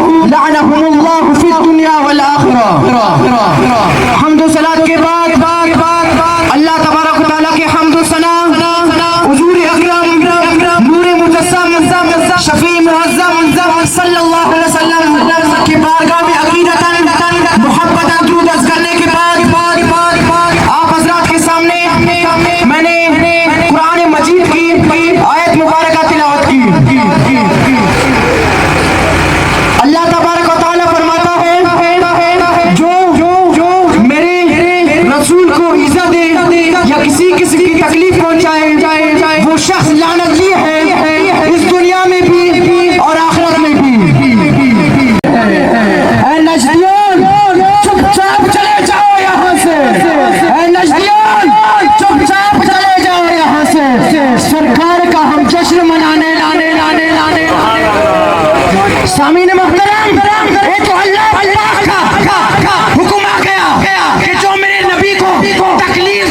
لعنهم اللہ فی الدنیا والآخرہ۔ حمد و صلاۃ کے بعد اللہ تبارک و تعالیٰ کے حمد و ثنا حضور اکرم نور مجسم شفیع معظم صلی اللہ علیہ وسلم کی بارگاہ میں عقیدتاً محبتاً درود عرض کرنے کے بعد آپ حضرات کے سامنے میں نے قرآن مجید کی آیت مبارکہ تلاوت کی۔ اللہ تبارک و تعالیٰ فرماتا ہے جو میرے رسول کو ایذا دے یا کسی قسم کی تکلیف پہنچائے وہ شخص لعنتی ہے اس دنیا میں بھی اور آخرت میں بھی۔ اے نجدیان چپ چاپ چلے جاؤ یہاں سے، اے نجدیان چپ چاپ چلے جاؤ یہاں سے، سرکار کا ہم جشن منانے لانے سامعین محترم، ایک تو اللہ کا حکم آ گیا کہ جو میرے نبی کو تکلیف